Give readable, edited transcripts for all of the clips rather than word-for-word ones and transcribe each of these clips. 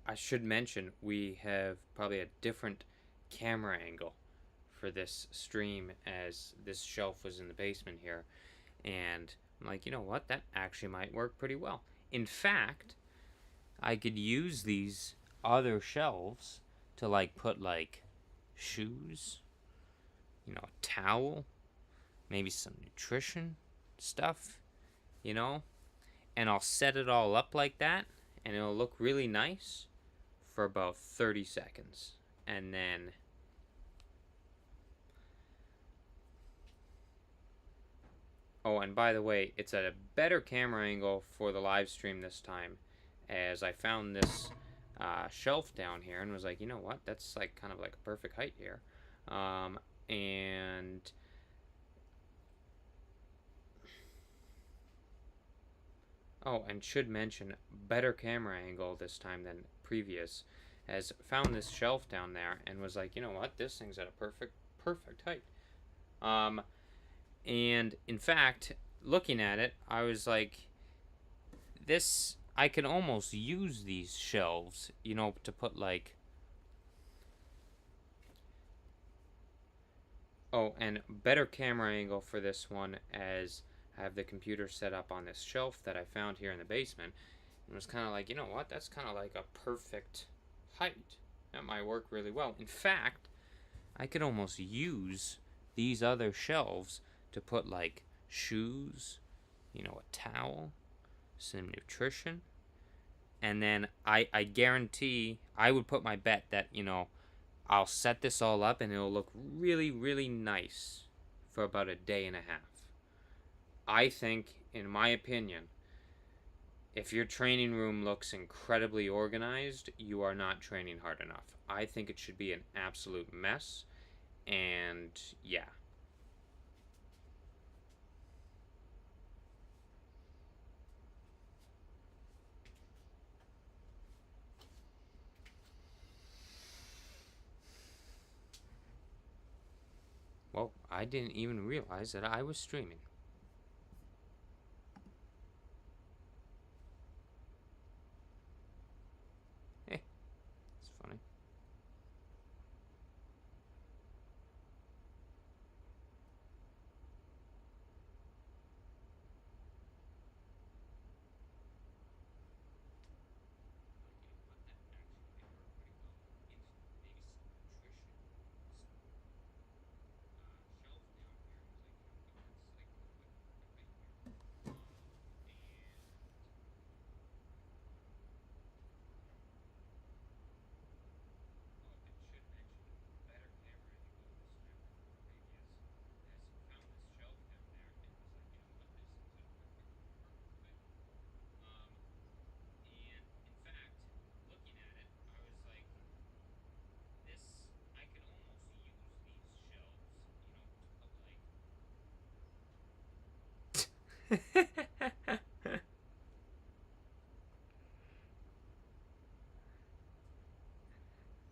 I should mention we have probably a different camera angle for this stream, as this shelf was in the basement here, and I'm like, you know what, that actually might work pretty well. In fact, I could use these other shelves to like put like shoes, a towel, maybe some nutrition stuff, you know, and I'll set it all up like that, and it'll look really nice for about 30 seconds. And then oh, and by the way, it's at a better camera angle for the live stream this time, as I found this shelf down here and was like, you know what, that's like kind of like a perfect height here. And oh, and should mention, better camera angle this time than previous, as found this shelf down there and was like, you know what, this thing's at a perfect height. And in fact, looking at it, I was like, this, I can almost use these shelves, to put like, oh, and better camera angle for this one, as I have the computer set up on this shelf that I found here in the basement. And was kind of like, you know what, that's kind of like a perfect height. That might work really well. In fact, I could almost use these other shelves to put like shoes, a towel, some nutrition, and then I guarantee, I would put my bet that, I'll set this all up and it'll look really, really nice for about a day and a half. I think, in my opinion, if your training room looks incredibly organized, you are not training hard enough. I think it should be an absolute mess, and yeah. Well, I didn't even realize that I was streaming. Hey, it's funny.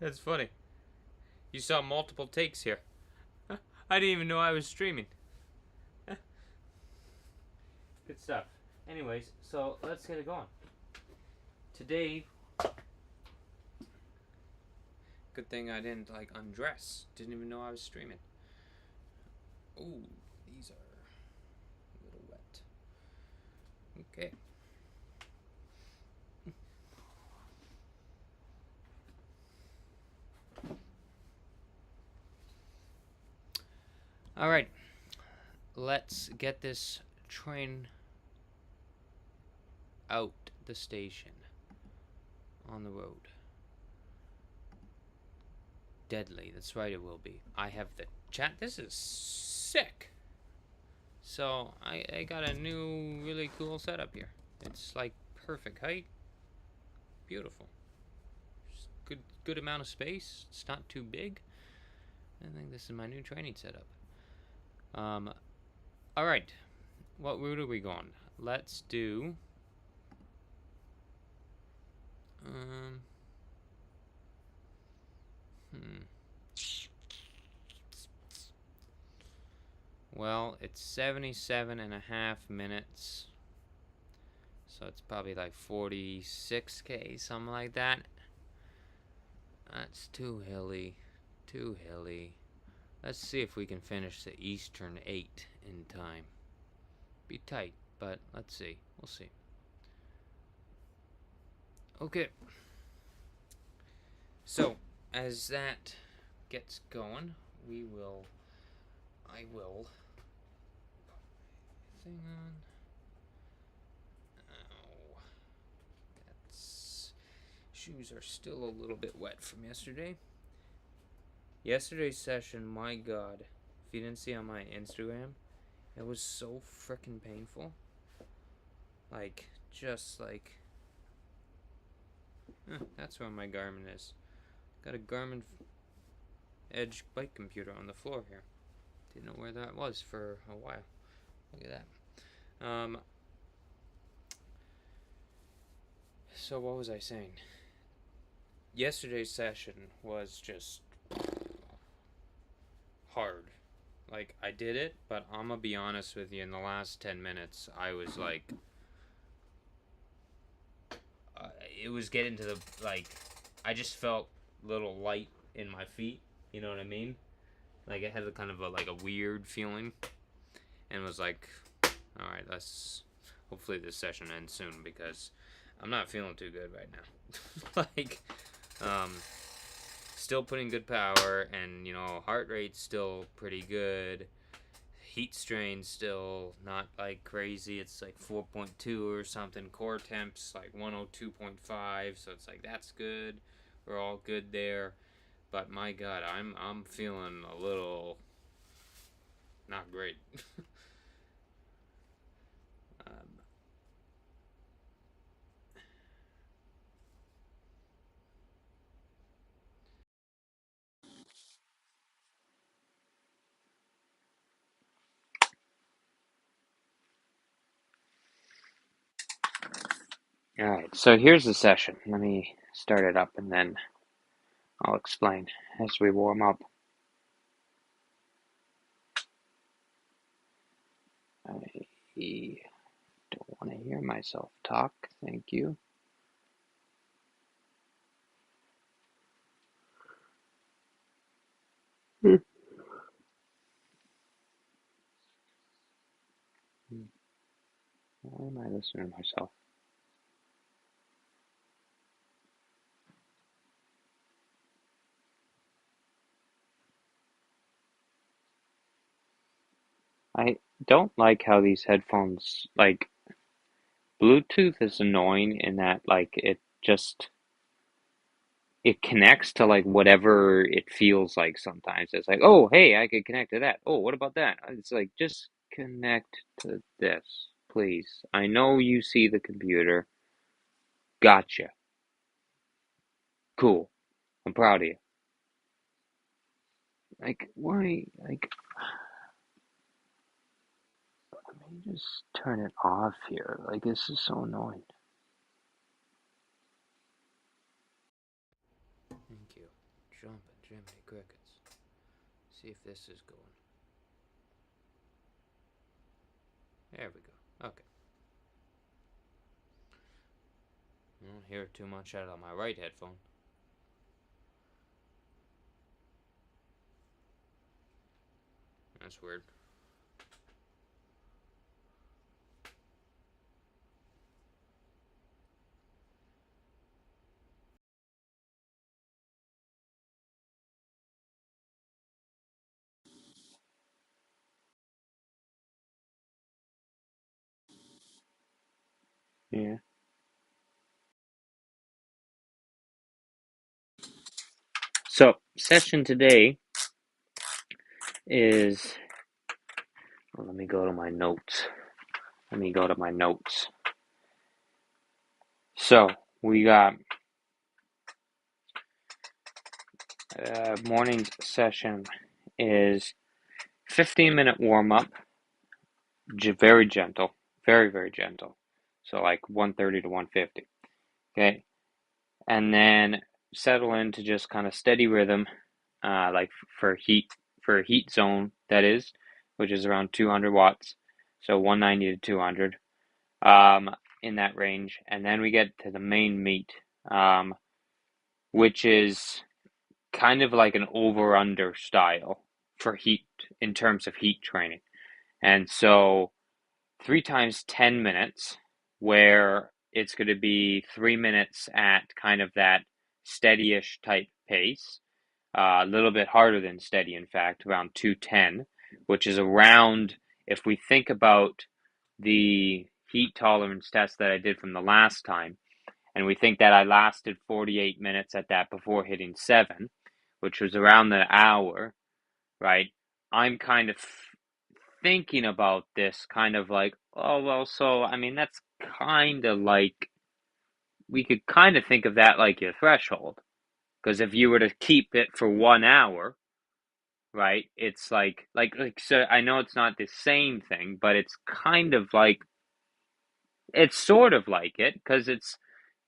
That's funny. You saw multiple takes here. I didn't even know I was streaming. Good stuff. Anyways, so let's get it going. Today, good thing I didn't like undress. Didn't even know I was streaming. Ooh, these are a little wet. Okay. All right. Let's get this train out the station, on the road. Deadly, that's right, it will be. I have the chat. This is sick. So I got a new really cool setup here. It's like perfect height. Beautiful. Just good amount of space. It's not too big. I think this is my new training setup. Alright. What route are we going? Let's do well, it's 77.5 minutes. So it's probably like 46K, something like that. That's too hilly. Too hilly. Let's see if we can finish the Eastern 8 in time. Be tight, but let's see. We'll see. Okay. So, as that gets going, I will thing on. Ow. That's shoes are still a little bit wet from yesterday. Yesterday's session, my god. If you didn't see on my Instagram, it was so freaking painful. Like, just like that's where my Garmin is. Got a Garmin Edge bike computer on the floor here. Didn't know where that was for a while. Look at that. So what was I saying? Yesterday's session was just hard. Like, I did it, but I'm gonna be honest with you, in the last 10 minutes, I was like, it was getting to the, like, I just felt a little light in my feet, you know what I mean? Like, it had a kind of like a weird feeling, and was like, alright, hopefully this session ends soon, because I'm not feeling too good right now. Like, still putting good power, and, heart rate's still pretty good. Heat strain still not like crazy. It's like 4.2 or something. Core temps like 102.5, so it's like that's good. We're all good there. But my god, I'm feeling a little not great. um, all right, so here's the session. Let me start it up and then I'll explain as we warm up. I don't want to hear myself talk. Thank you. Why am I listening to myself? I don't like how these headphones, like, Bluetooth is annoying in that, like, it connects to, like, whatever it feels like sometimes. It's like, oh, hey, I could connect to that. Oh, what about that? It's like, just connect to this, please. I know you see the computer. Gotcha. Cool. I'm proud of you. Like, why? Like, let me just turn it off here. Like, this is so annoying. Thank you. Jumping Jiminy Crickets. See if this is going. There we go. Okay. I don't hear too much out of my right headphone. That's weird. Yeah. So, session today is. Well, let me go to my notes. So, we got morning's session is 15-minute warm up, very gentle, very, very gentle. So, like 130 to 150. Okay. And then settle into just kind of steady rhythm, like for heat zone, that is, which is around 200 watts. So 190 to 200, in that range. And then we get to the main meat, which is kind of like an over-under style for heat in terms of heat training. And so 3 times 10 minutes, where it's going to be 3 minutes at kind of that steady-ish type pace, a little bit harder than steady, in fact, around 210, which is around, if we think about the heat tolerance test that I did from the last time, and we think that I lasted 48 minutes at that before hitting 7, which was around the hour, right? I'm kind of thinking about this kind of like, oh, well, so, I mean, that's kind of like, we could kind of think of that like your threshold. Because if you were to keep it for 1 hour, right, it's like, so I know it's not the same thing, but it's kind of like, it's sort of like it, because it's,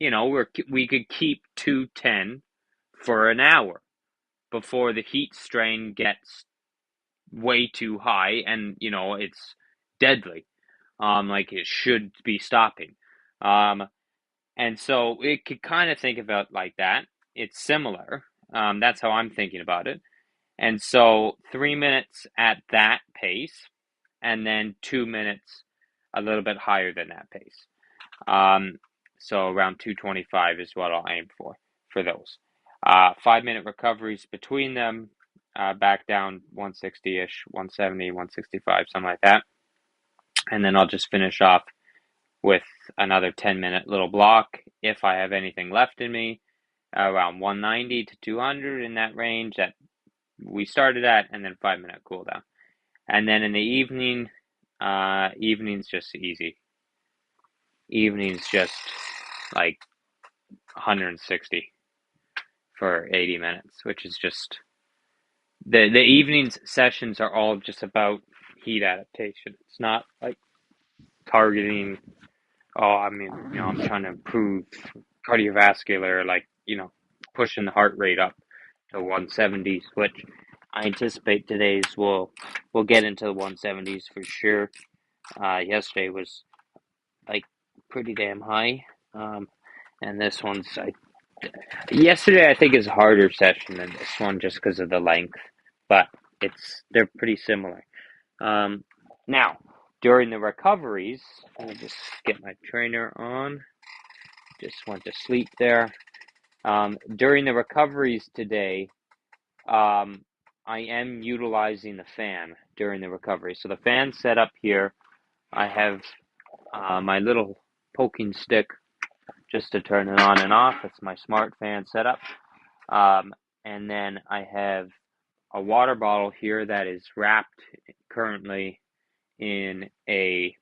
we could keep 210 for an hour before the heat strain gets way too high and, it's deadly. Like it should be stopping. Um, and so it could kind of think about like that. It's similar. That's how I'm thinking about it. And so 3 minutes at that pace, and then 2 minutes a little bit higher than that pace. Um, so around 225 is what I'll aim for those. 5 minute recoveries between them, back down 160-ish, 170, 165, something like that. And then I'll just finish off with another 10-minute little block if I have anything left in me, around 190 to 200 in that range that we started at, and then 5-minute cool down. And then in the evening, evening's just easy. Evening's just like 160 for 80 minutes, which is just the evening's sessions are all just about heat adaptation. It's not like targeting, oh, I mean, I'm trying to improve cardiovascular, like, pushing the heart rate up to 170s, which I anticipate today's we'll get into the 170s for sure. Yesterday was like pretty damn high, and this one's yesterday I think is a harder session than this one just because of the length, but they're pretty similar. Now during the recoveries, let me just get my trainer on. Just went to sleep there. During the recoveries today, I am utilizing the fan during the recovery. So the fan set up here. I have my little poking stick just to turn it on and off. It's my smart fan setup. And then I have a water bottle here that is wrapped currently in a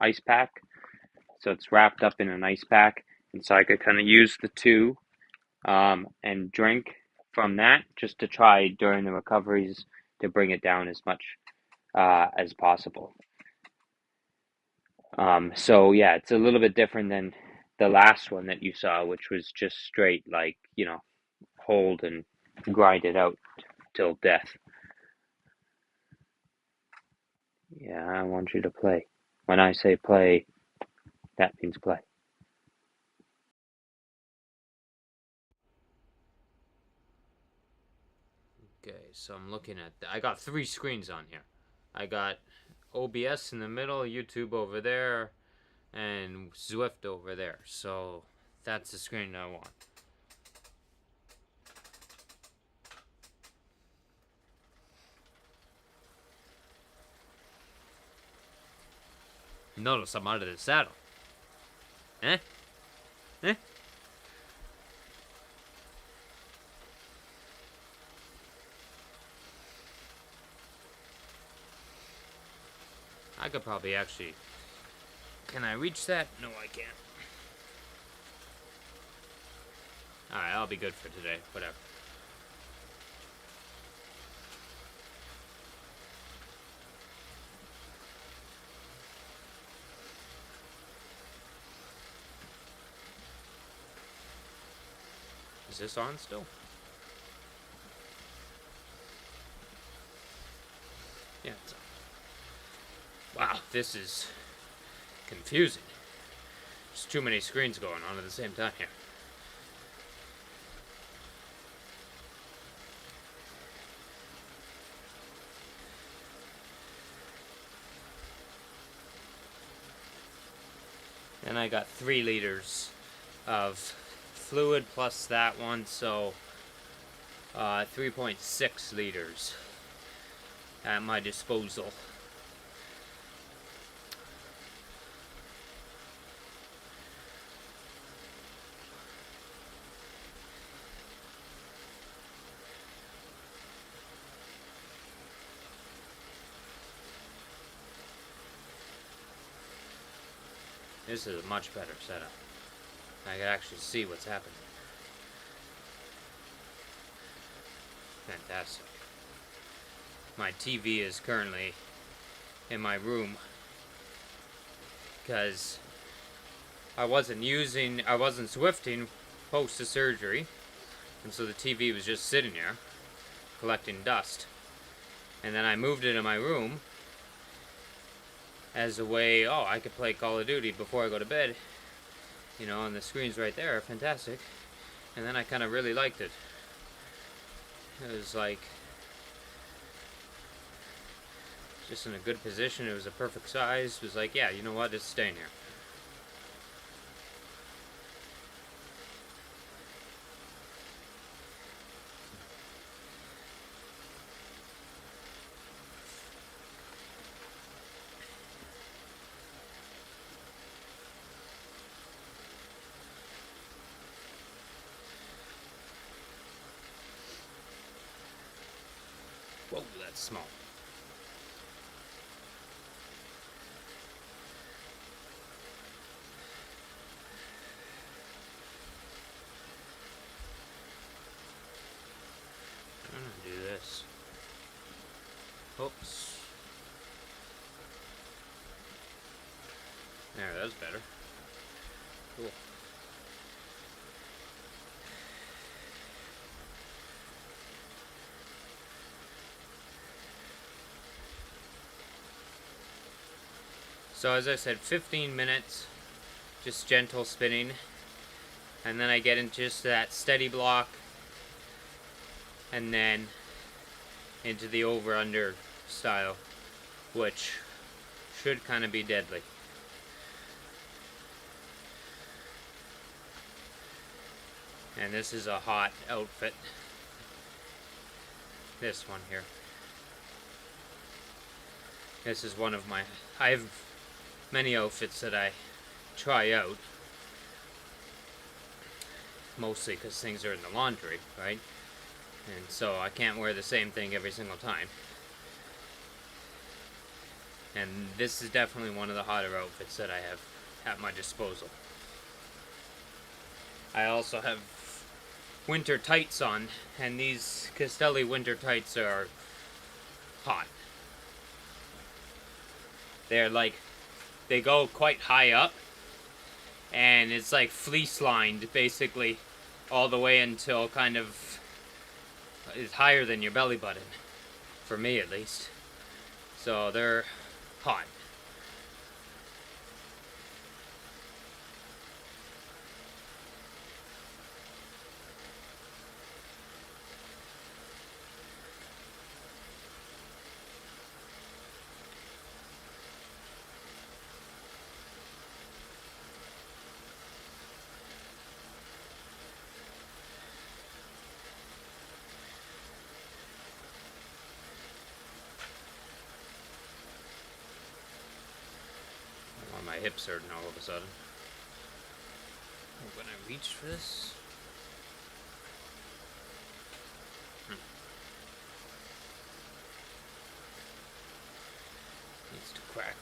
ice pack. So it's wrapped up in an ice pack. And so I could kind of use the two and drink from that just to try during the recoveries to bring it down as much as possible. So yeah, it's a little bit different than the last one that you saw, which was just straight like, hold and grind it out till death. Yeah, I want you to play. When I say play, that means play. Okay, so I'm looking at I got 3 screens on here. I got OBS in the middle, YouTube over there, and Zwift over there. So that's the screen I want. Notice I'm out of the saddle. Eh? Eh? I could probably actually... Can I reach that? No, I can't. Alright, I'll be good for today. Whatever. Is this on still? Yeah, it's on. Wow, this is confusing. There's too many screens going on at the same time here. Then I got 3 liters of fluid plus that one, so 3.6 liters at my disposal. This is a much better setup. I can actually see what's happening. Fantastic. My TV is currently in my room because I wasn't Swifting post the surgery, and so the TV was just sitting there collecting dust. And then I moved it in my room as a way, I could play Call of Duty before I go to bed. You know, and the screen's right there, fantastic. And then I kind of really liked it. It was like just in a good position. It was a perfect size. It was like, yeah, you know what, it's staying here. Whoa, that's small. I'm gonna do this. Oops. There, that's better. Cool. So as I said, 15 minutes, just gentle spinning, and then I get into just that steady block, and then into the over-under style, which should kind of be deadly. And this is a hot outfit. This one here. This is one of my... I have many outfits that I try out. Mostly because things are in the laundry, right? And so I can't wear the same thing every single time. And this is definitely one of the hotter outfits that I have at my disposal. I also have winter tights on, and these Castelli winter tights are hot. They're like, they go quite high up, and it's like fleece lined basically all the way until kind of is higher than your belly button, for me at least. So they're hot. My hips hurting all of a sudden. When I reach for this. Needs to crack.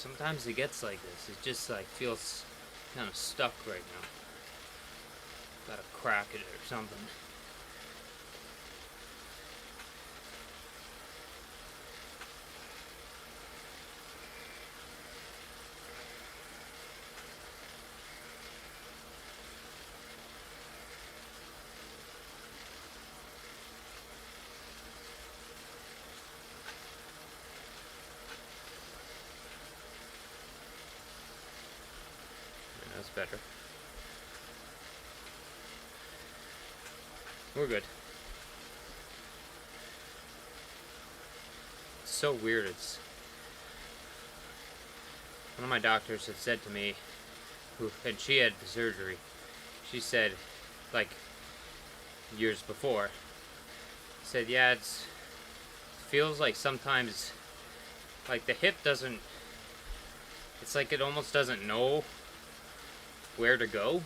Sometimes it gets like this. It just like feels kind of stuck right now. Gotta crack it or something. That's better. We're good. It's so weird. It's one of my doctors had said to me, and she had the surgery. She said, like years before, said, yeah, it feels like sometimes, like the hip doesn't. It's like it almost doesn't know where to go,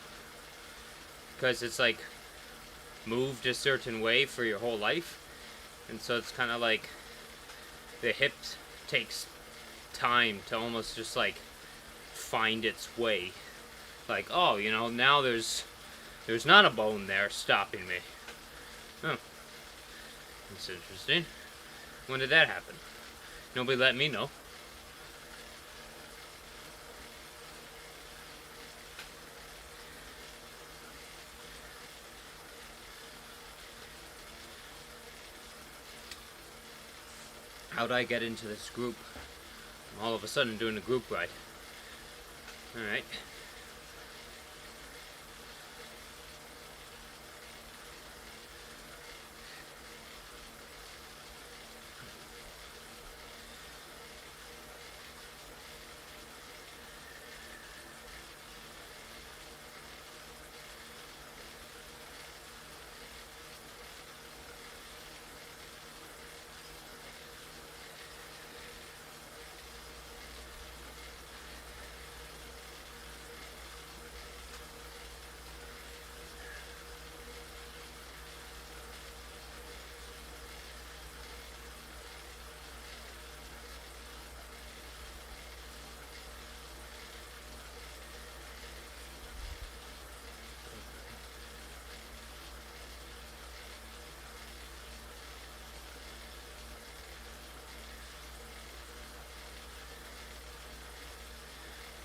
because it's like moved a certain way for your whole life, and so it's kind of like the hip takes time to almost just like find its way, like, oh, you know, now there's not a bone there stopping me. Oh, that's interesting. When did that happen? Nobody let me know. How'd I get into this group? All of a sudden doing a group ride. Alright.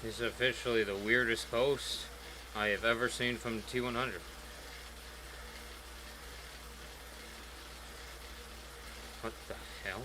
This is officially the weirdest post I have ever seen from T100. What the hell?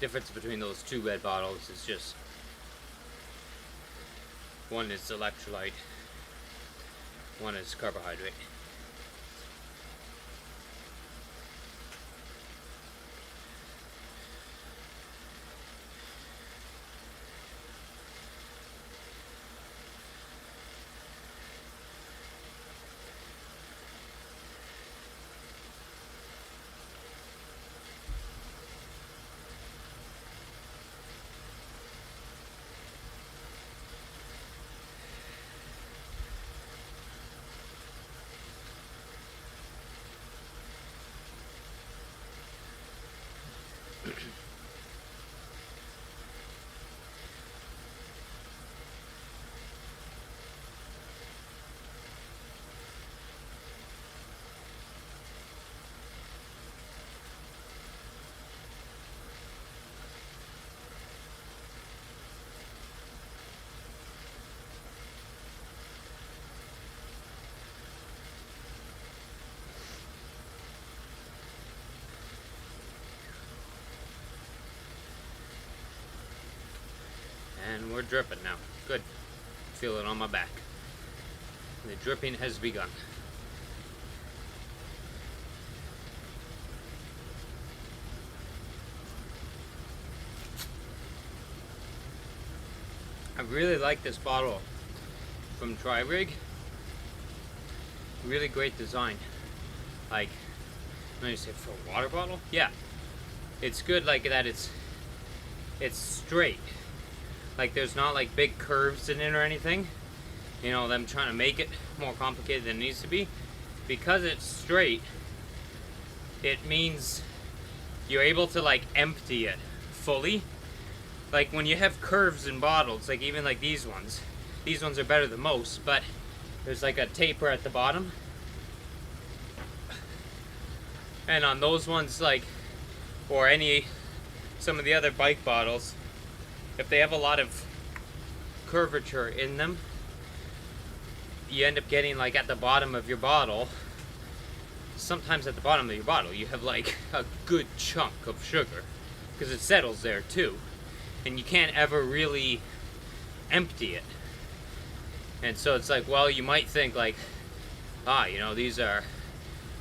Difference between those two red bottles is just one is electrolyte, one is carbohydrate. And we're dripping now. Good. Feel it on my back. The dripping has begun. I really like this bottle from Tri-Rig. Really great design. Like, let me say, for a water bottle? Yeah. It's good like that it's straight. Like there's not like big curves in it or anything. You know, them trying to make it more complicated than it needs to be. Because it's straight, it means you're able to like empty it fully. Like when you have curves in bottles, like even like these ones are better than most, but there's like a taper at the bottom. And on those ones, like, or some of the other bike bottles, if they have a lot of curvature in them, you end up getting like at the bottom of your bottle, sometimes at the bottom of your bottle, you have like a good chunk of sugar because it settles there too. And you can't ever really empty it. And so it's like, well, you might think like, you know, these are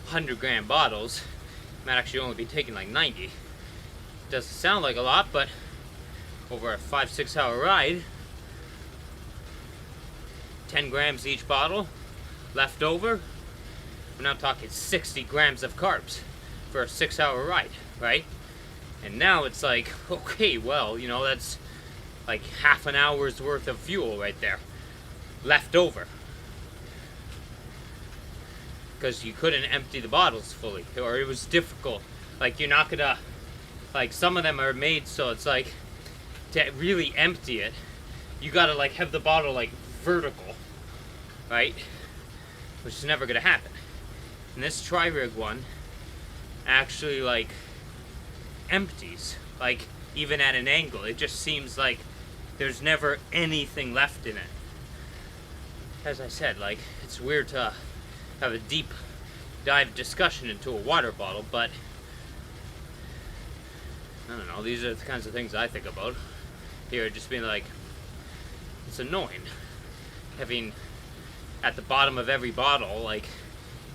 100-gram bottles. Might actually only be taking like 90. Doesn't sound like a lot, but over a 5-6 hour ride, 10 grams each bottle left over. We're now talking 60 grams of carbs for a 6-hour ride, right? And now it's like, okay, well, you know, that's like half an hour's worth of fuel right there left over. Because you couldn't empty the bottles fully, or it was difficult. Like, you're not gonna, like, some of them are made so it's like, to really empty it, you gotta like have the bottle like vertical, right? Which is never gonna happen. And this Tri-Rig one actually like empties, like even at an angle. It just seems like there's never anything left in it. As I said, like, it's weird to have a deep dive discussion into a water bottle, but I don't know, these are the kinds of things I think about. Here, just being like, it's annoying having at the bottom of every bottle, like,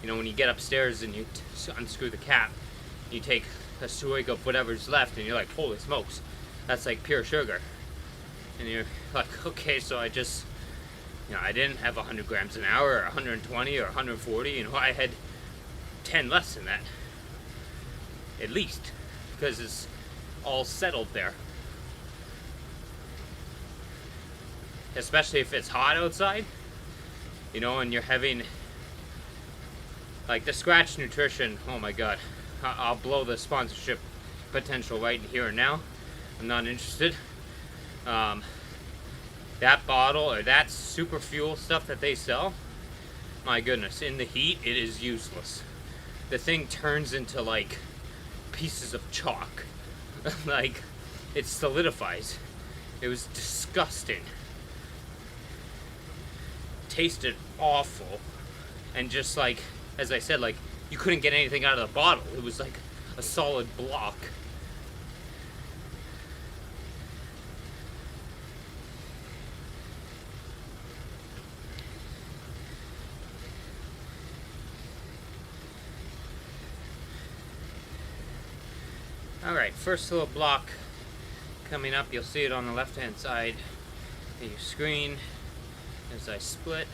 you know, when you get upstairs and you unscrew the cap, you take a swig of whatever's left and you're like, holy smokes, that's like pure sugar. And you're like, okay, so I just, you know, I didn't have 100 grams an hour or 120 or 140, you know, I had 10 less than that. At least. Because it's all settled there. Especially if it's hot outside, you know, and you're having, like, the Scratch Nutrition, oh my god, I'll blow the sponsorship potential right here and now. I'm not interested. That bottle, or that super fuel stuff that they sell, my goodness, in the heat, it is useless. The thing turns into, like, pieces of chalk. Like, it solidifies. It was disgusting. Tasted awful. And just, like, as I said, like, you couldn't get anything out of the bottle. It was, like, a solid block. Alright, first little block coming up. You'll see it on the left hand side of your screen as I split.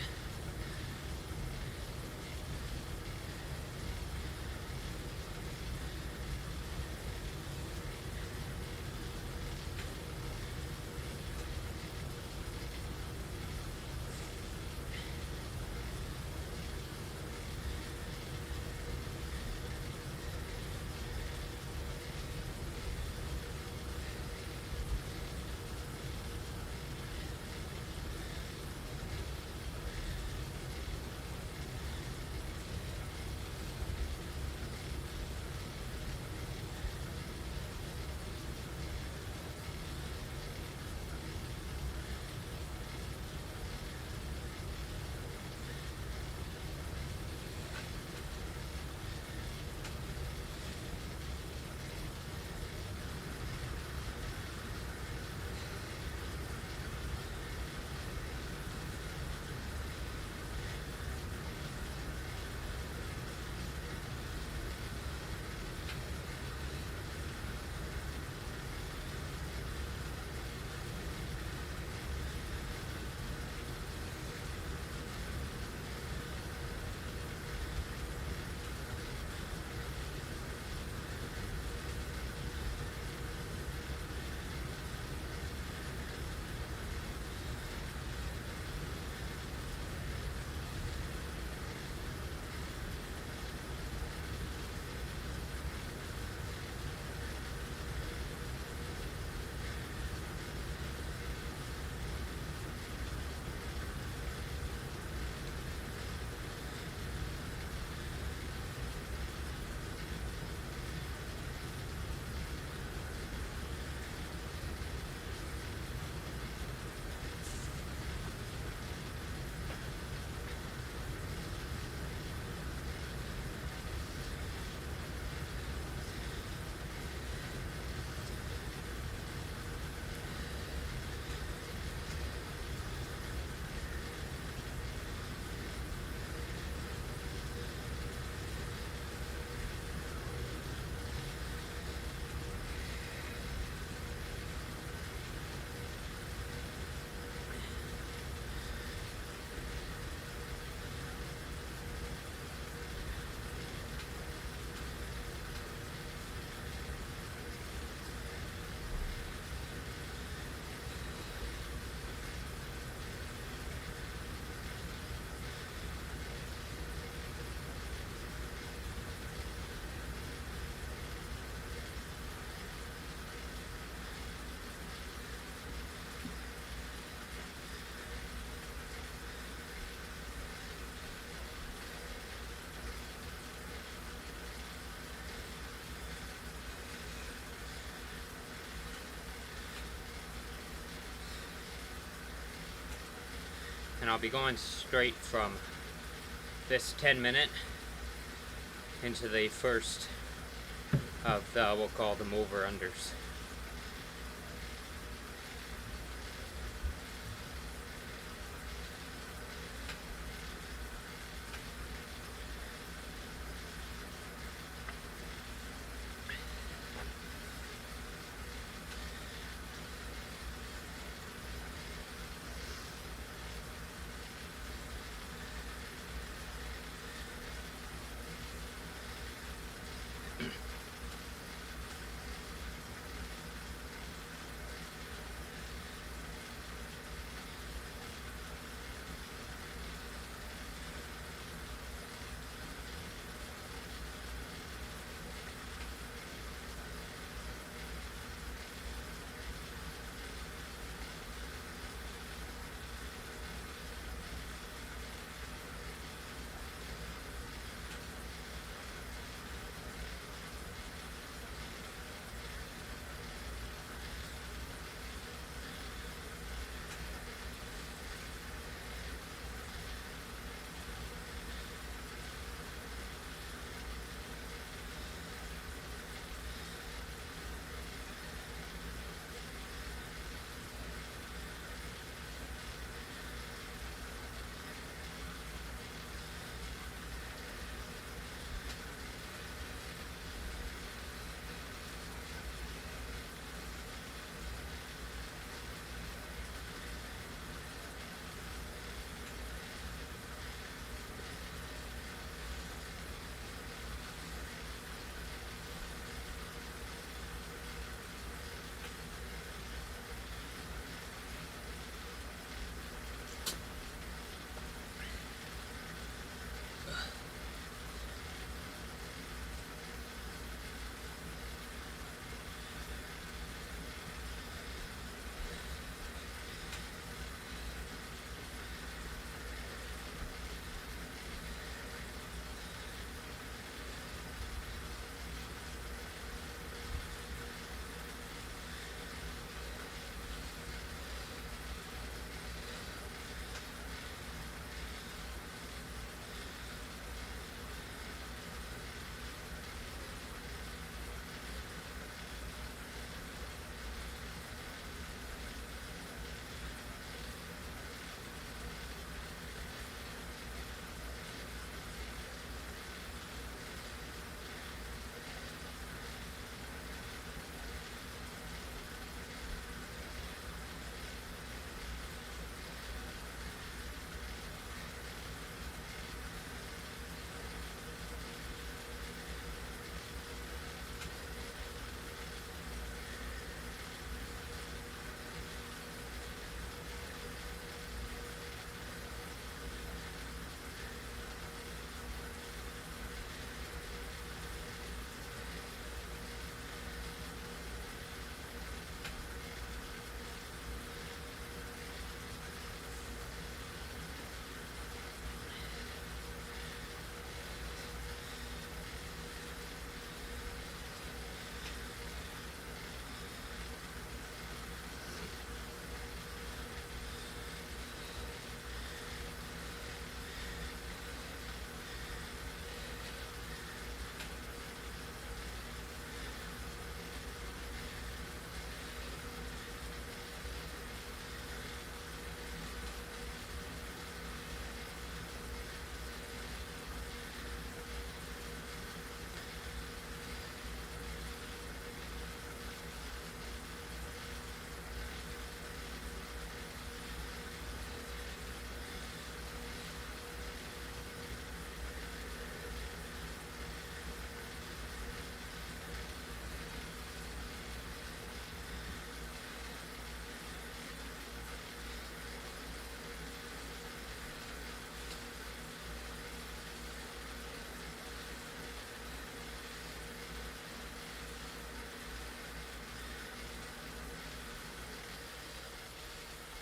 And I'll be going straight from this 10-minute into the first of we'll call them over-unders.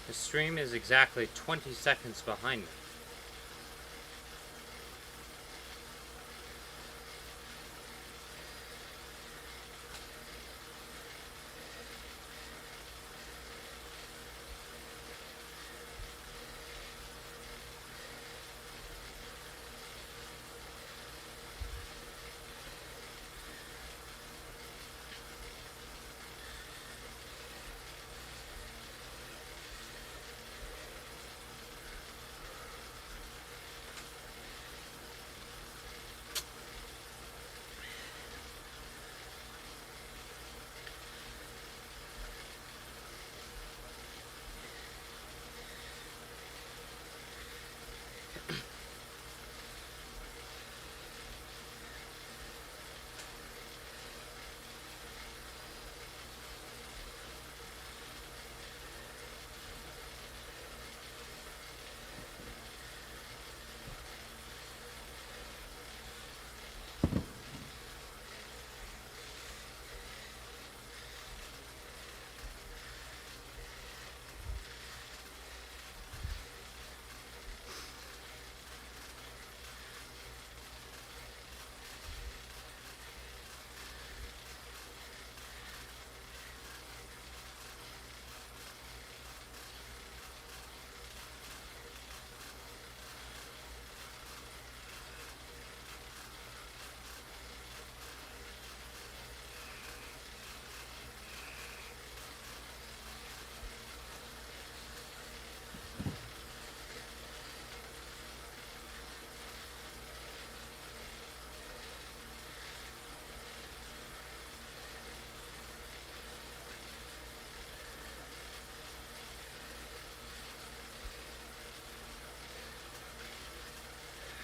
The stream is exactly 20 seconds behind me.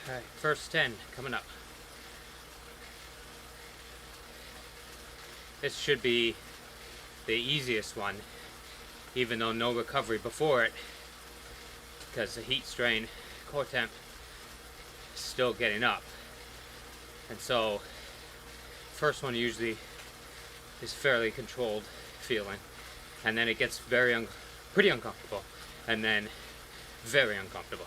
Alright, first 10 coming up. This should be the easiest one, even though no recovery before it, because the heat strain, core temp, is still getting up. And so, first one usually is fairly controlled feeling, and then it gets pretty uncomfortable, and then very uncomfortable.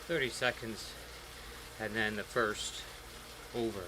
.30 seconds, and then the first over.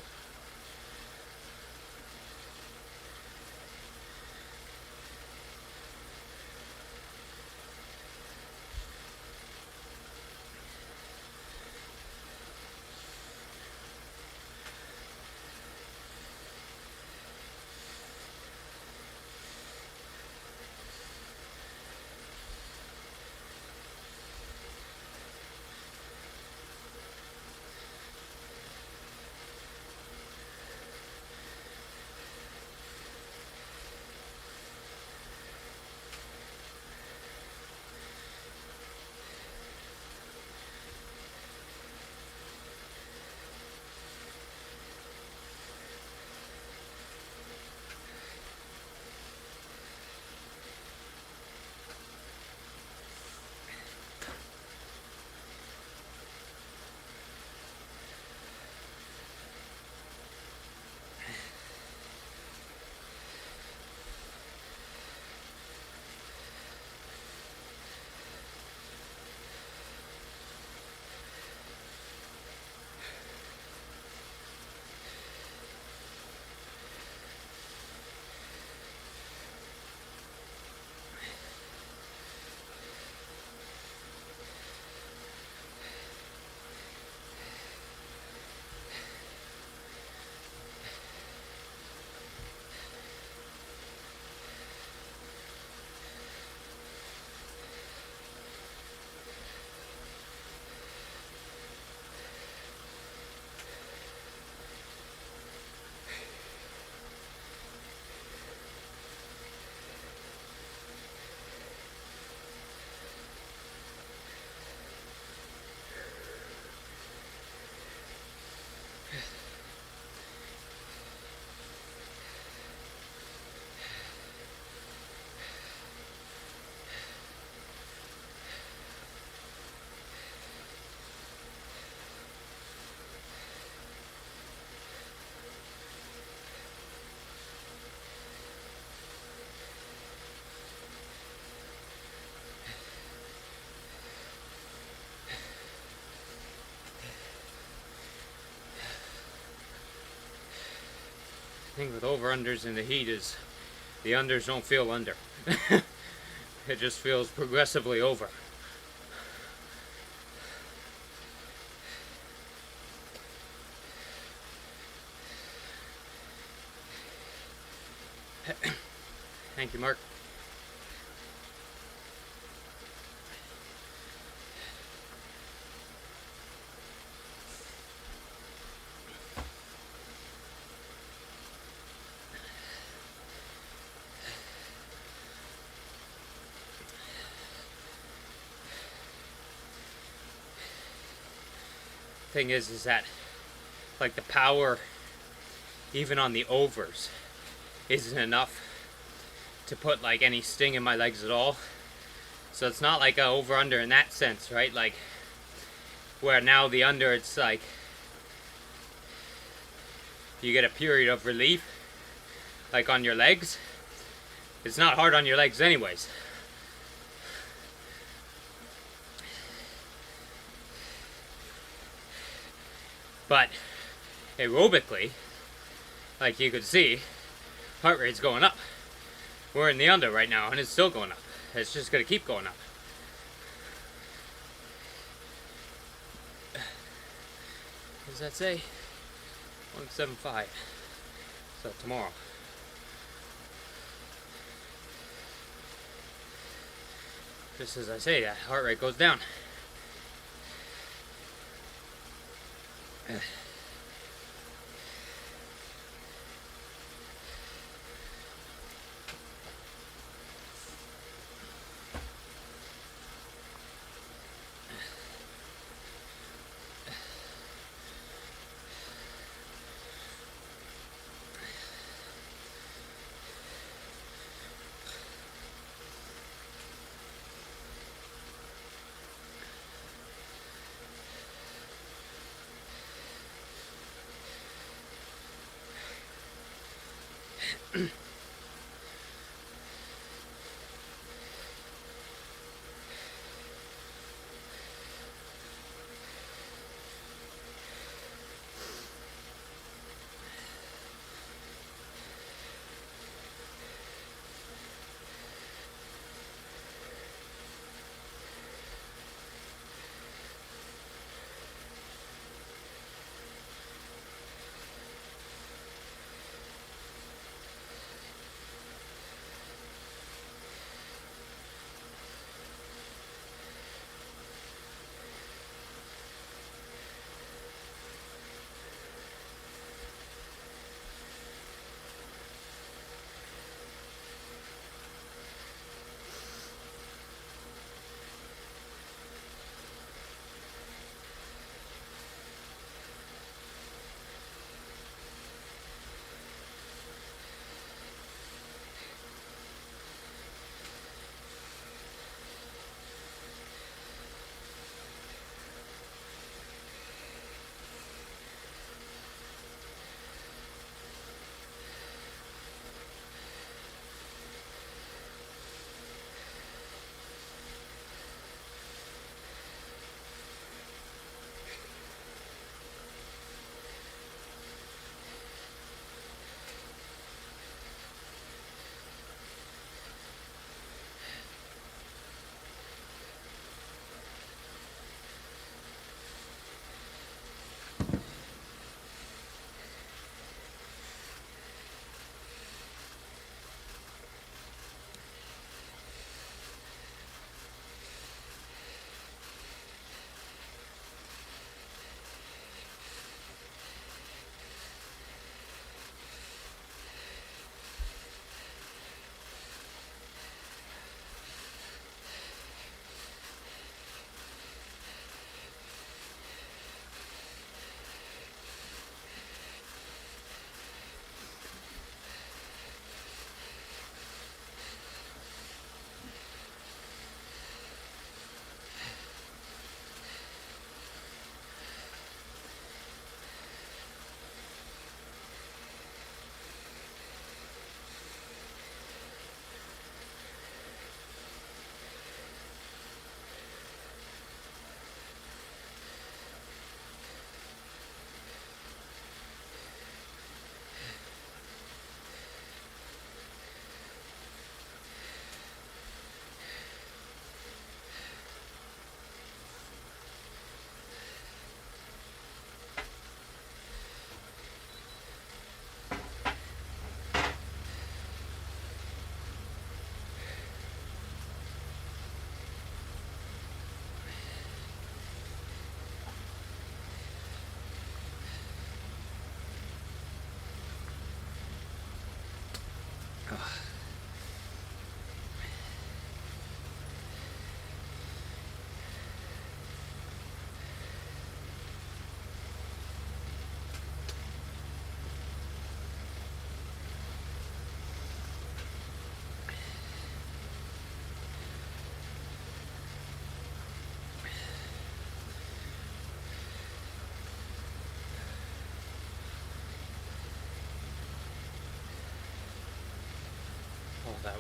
thing with over-unders in the heat is the unders don't feel under. It just feels progressively over. Thank you, Mark. Thing is that like the power even on the overs isn't enough to put like any sting in my legs at all. So it's not like a over under in that sense, right? Like where now the under, it's like you get a period of relief like on your legs. It's not hard on your legs anyways. But aerobically, like you could see, heart rate's going up. We're in the under right now and it's still going up. It's just gonna keep going up. What does that say? 175. So tomorrow. Just as I say, that heart rate goes down.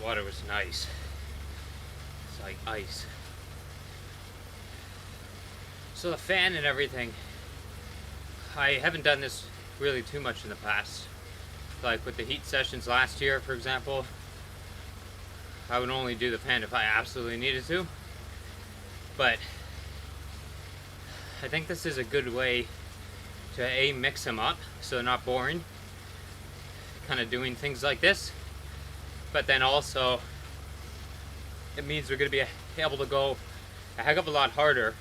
water was nice. It's like ice. So the fan and everything, I haven't done this really too much in the past. Like with the heat sessions last year, for example, I would only do the fan if I absolutely needed to. But I think this is a good way to mix them up so they're not boring, kind of doing things like this. But then also it means we're going to be able to go a heck of a lot harder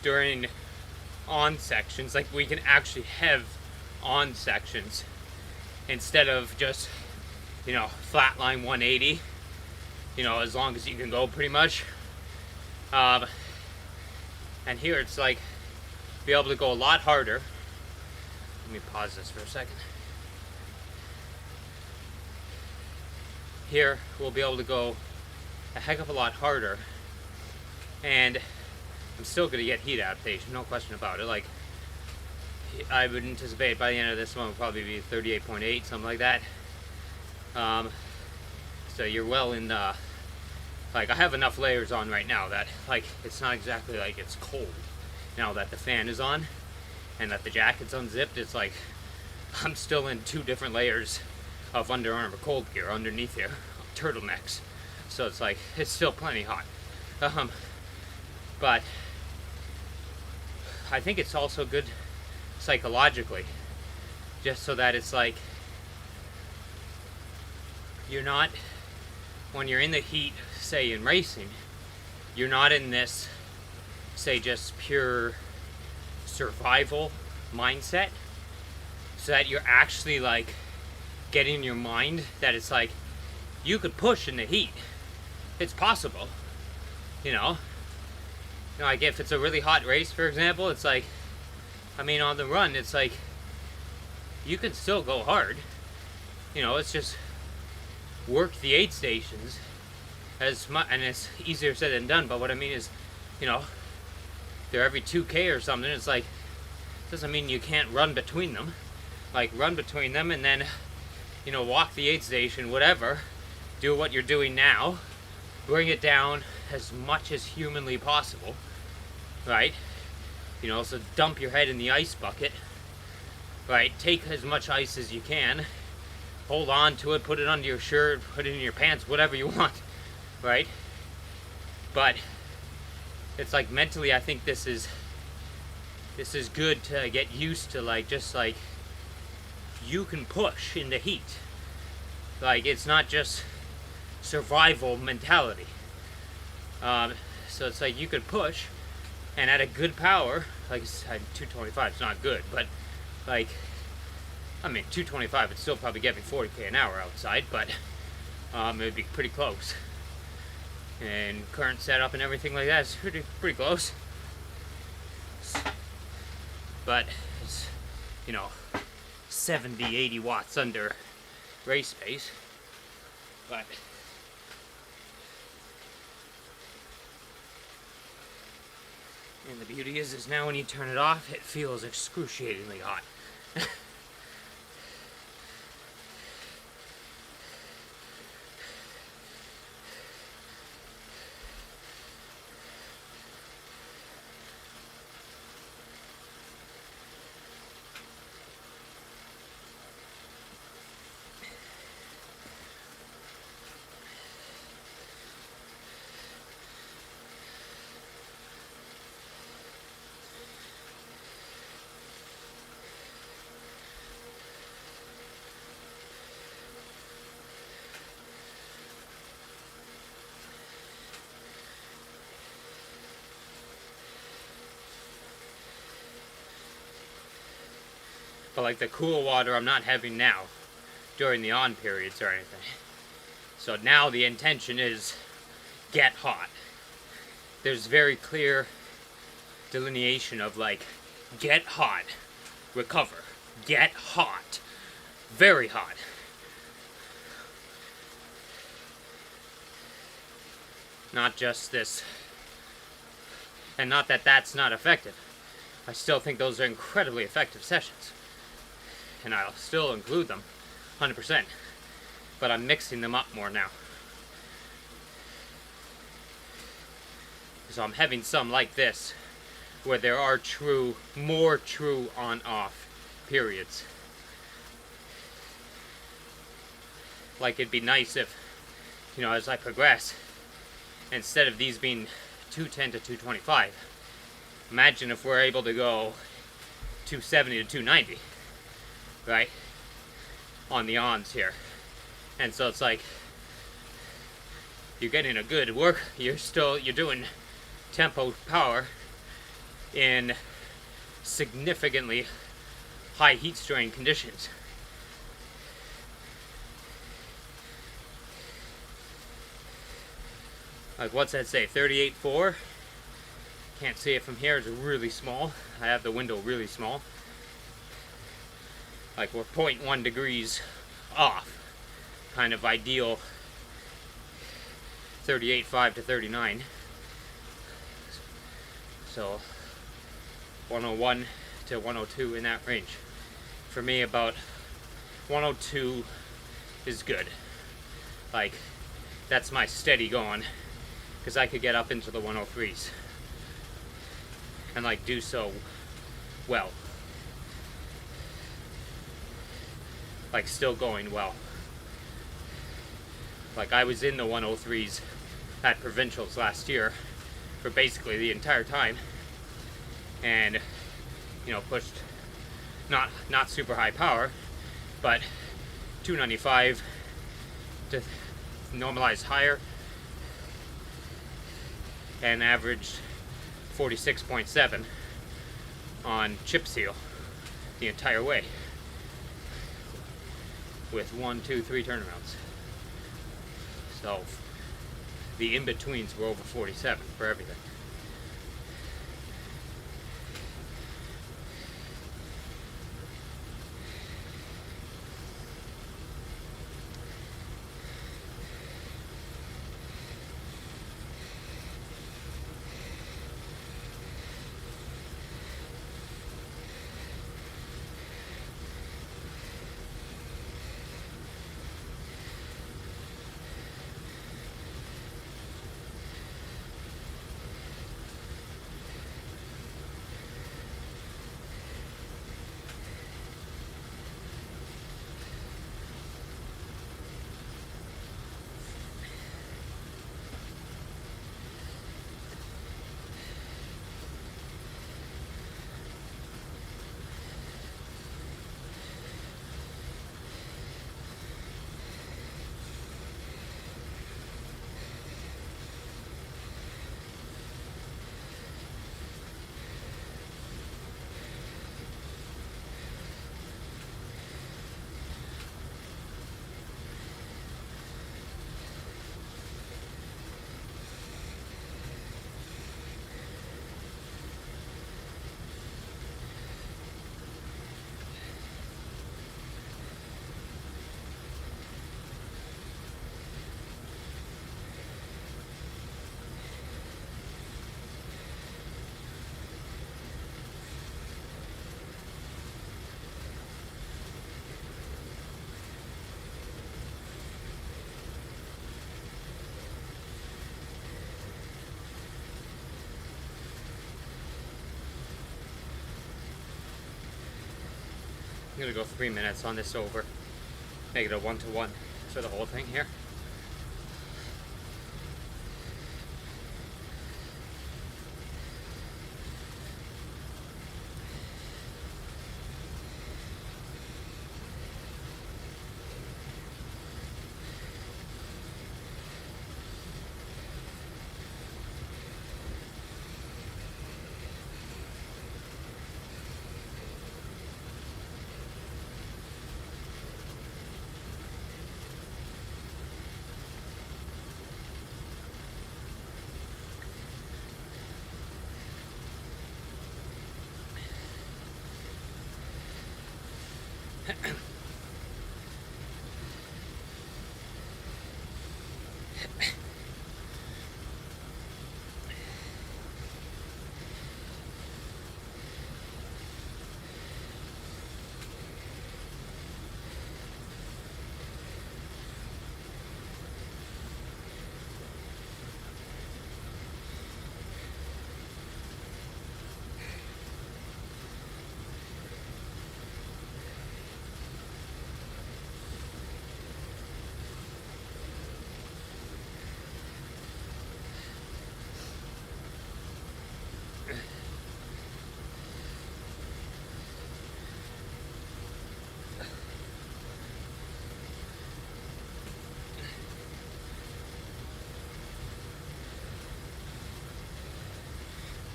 during on sections. Like we can actually have on sections instead of just, you know, flatline 180, you know, as long as you can go pretty much. And here it's like be able to go a lot harder. Let me pause this for a second. Here we'll be able to go a heck of a lot harder, and I'm still going to get heat adaptation, no question about it. Like, I would anticipate by the end of this one will probably be 38.8, something like that. So you're well in the, like, I have enough layers on right now that, like, it's not exactly like it's cold now that the fan is on and that the jacket's unzipped. It's like I'm still in 2 different layers of Under Armour cold gear underneath here, turtlenecks. So it's like, it's still plenty hot. But I think it's also good psychologically, just so that it's like, you're not, when you're in the heat, say in racing, you're not in this, say, just pure survival mindset, so that you're actually like getting your mind that it's like you could push in the heat. It's possible, you know. Like if it's a really hot race, for example, it's like, I mean, on the run, it's like you can still go hard. You know, it's just work the aid stations as much, and it's easier said than done. But what I mean is, you know, they're every 2K or something. It's like, doesn't mean you can't run between them. Like run between them and then, you know, walk the aid station, whatever. Do what you're doing now. Bring it down as much as humanly possible, right? You know, so dump your head in the ice bucket, right? Take as much ice as you can. Hold on to it, put it under your shirt, put it in your pants, whatever you want, right? But it's like mentally, I think this is good to get used to, like, just like you can push in the heat. Like, it's not just survival mentality. So it's like you could push, and at a good power, like I said, 225 is not good, but like, I mean, 225 would still probably get me 40k an hour outside, but it would be pretty close. And current setup and everything like that is pretty close. But it's, you know, 70, 80 watts under race pace. But and the beauty is now when you turn it off, it feels excruciatingly hot. But like the cool water I'm not having now during the on periods or anything. So now the intention is get hot. There's very clear delineation of like get hot, recover, get hot, very hot. Not just this, and not that that's not effective. I still think those are incredibly effective sessions, and I'll still include them 100%. but I'm mixing them up more now. So I'm having some like this, where there are more true on-off periods. Like, it'd be nice if, as I progress, instead of these being 210 to 225, imagine if we're able to go 270 to 290, right? On the ons here. And so it's like, you're getting a good work, you're doing tempo power in significantly high heat strain conditions. Like, what's that say? 38.4? Can't see it from here, it's really small. I have the window really small. Like, we're 0.1 degrees off. Kind of ideal 38.5 to 39. So 101 to 102 in that range. For me, about 102 is good. Like, that's my steady going, because I could get up into the 103s and like do so well, like still going well. Like, I was in the 103s at provincials last year for basically the entire time, and pushed not super high power, but 295 to normalize higher, and averaged 46.7 on chip seal the entire way with 1, 2, 3 turnarounds. So the in-betweens were over 47 for everything. I'm gonna go 3 minutes on this over. Make it a 1-to-1 for the whole thing here.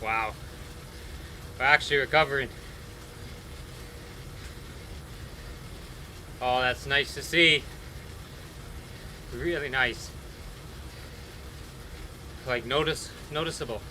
Wow. We're actually recovering. Oh, that's nice to see. Really nice. Like noticeable.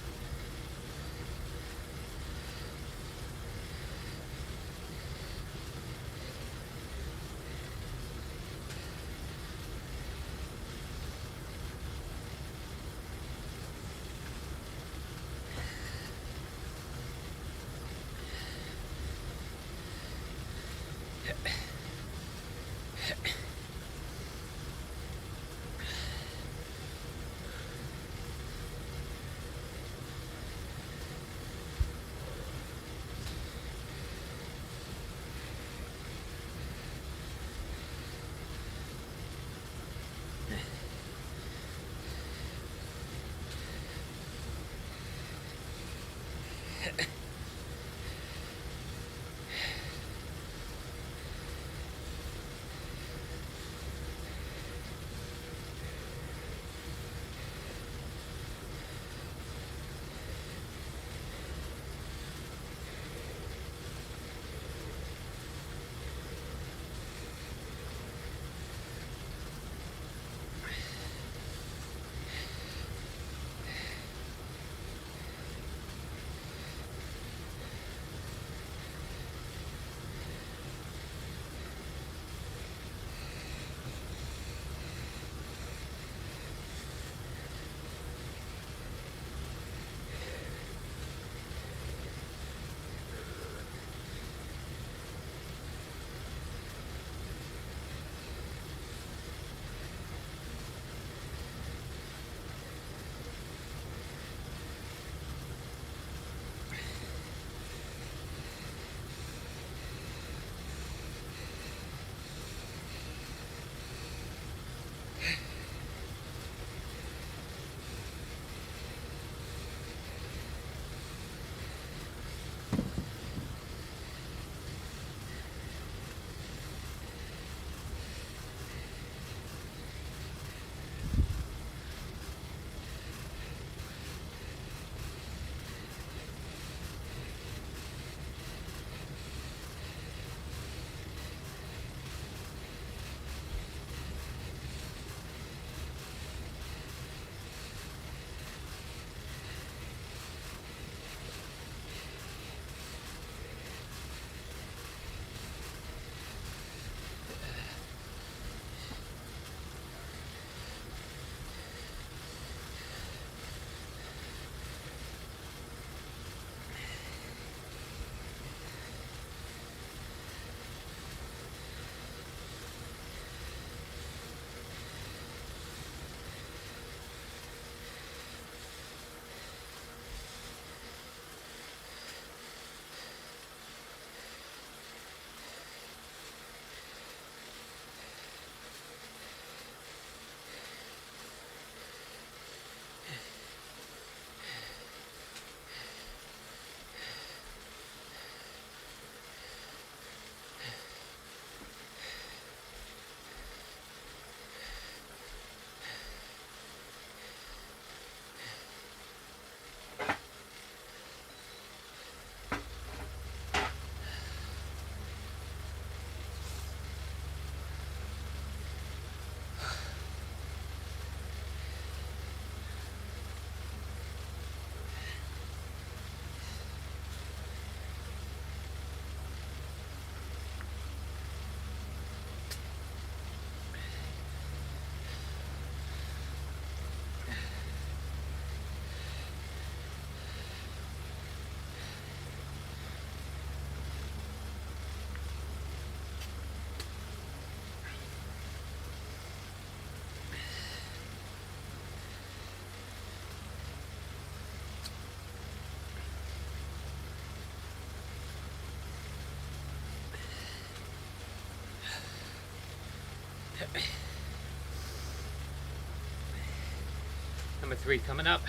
Number 3 coming up.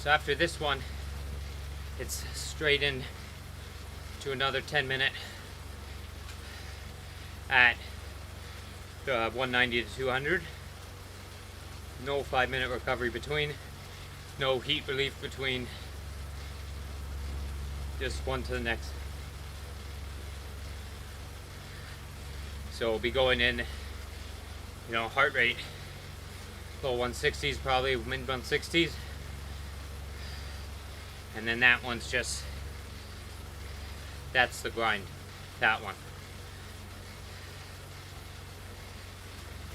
So after this one, it's straight in to another 10-minute at 190 to 200. No 5-minute recovery between. No heat relief between. just one to the next. So we'll be going in, you know, heart rate, low 160s, probably mid 160s. And then that one's just, that's the grind, that one.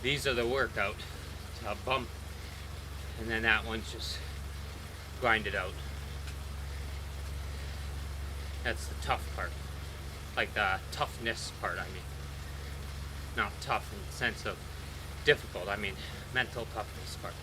These are the workout, so I'll bump, and then that one's just grind it out. That's the tough part, like the toughness part, I mean. Not tough in the sense of difficult, I mean mental toughness part.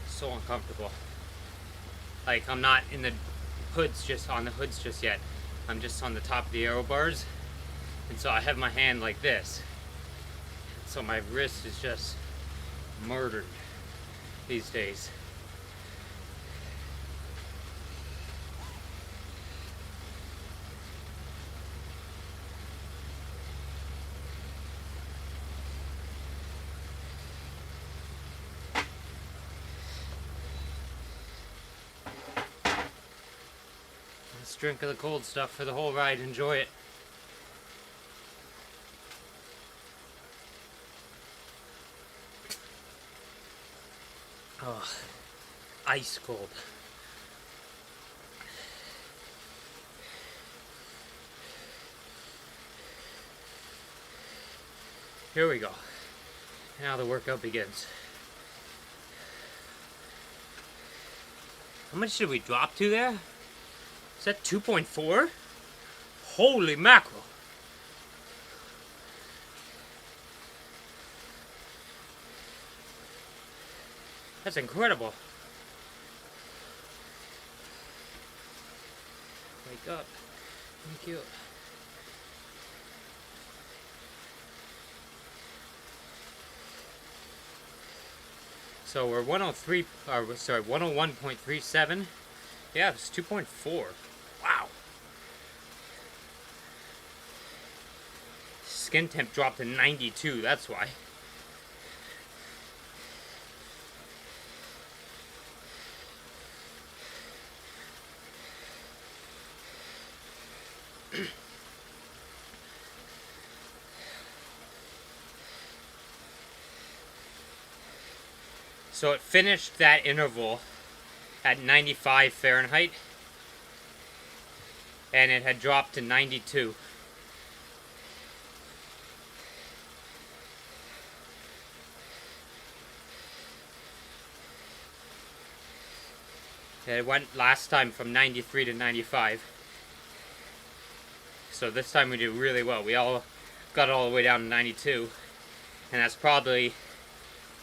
So uncomfortable. Like, I'm not in the hoods just on the hoods just yet. I'm just on the top of the aero bars, and so I have my hand like this. So my wrist is just murdered these days. Let's drink of the cold stuff for the whole ride. Enjoy it. Oh, ice cold. Here we go. Now the workout begins. How much did we drop to there? Is that 2.4? Holy mackerel. That's incredible. Wake up. Thank you. So we're 103, sorry, 101.37. Yeah, it's 2.4. Wow. Skin temp dropped to 92, that's why. So it finished that interval at 95 Fahrenheit, and it had dropped to 92. It went last time from 93 to 95. So this time we did really well. We all got all the way down to 92. And that's probably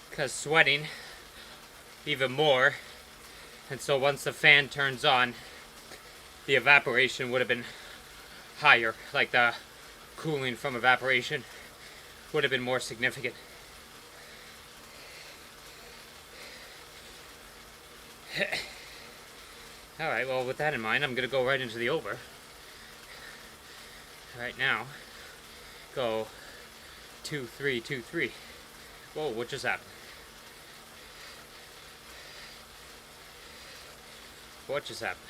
because sweating even more. And so once the fan turns on, the evaporation would have been higher. Like the cooling from evaporation would have been more significant. Alright, well, with that in mind, I'm going to go right into the over. Right now. Go 2, 3, 2, 3. Whoa, what just happened? What just happened?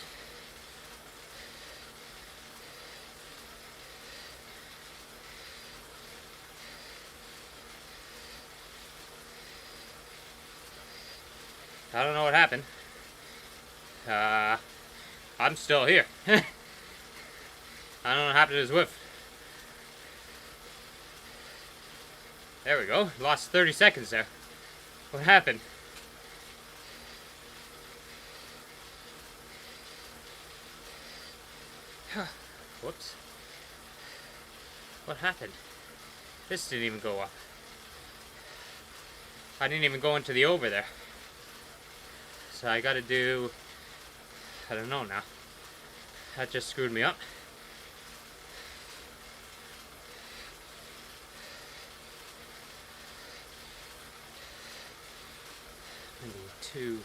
I don't know what happened. I'm still here. I don't know what happened to his whiff. There we go. Lost 30 seconds there. What happened? Whoops. What happened? This didn't even go up. I didn't even go into the over there. So I gotta do... I don't know now. That just screwed me up. Maybe 2:45,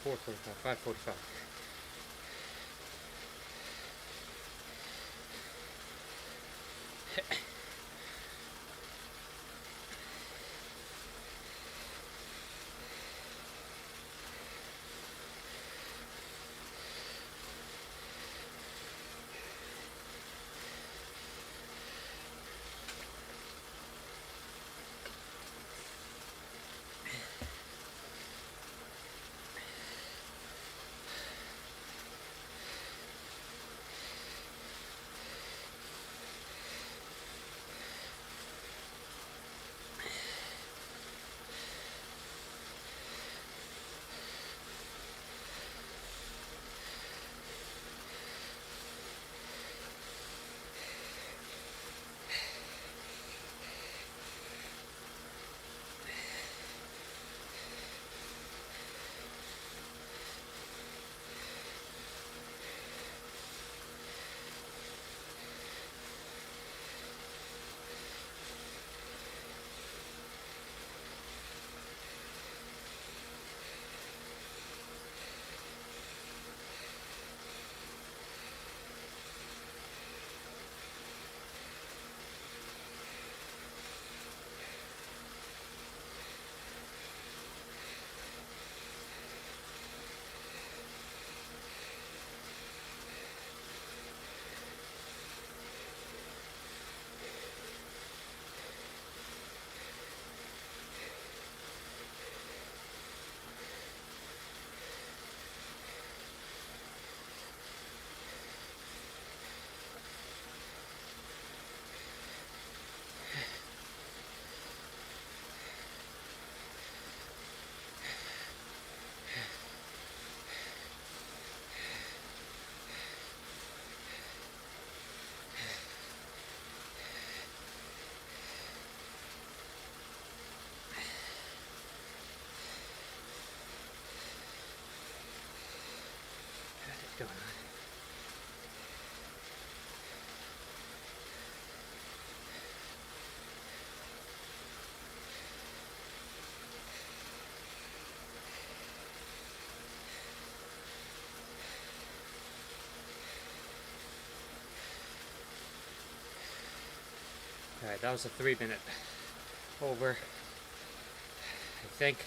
4:45, 5:45. Going on. Alright, that was a 3-minute over, I think.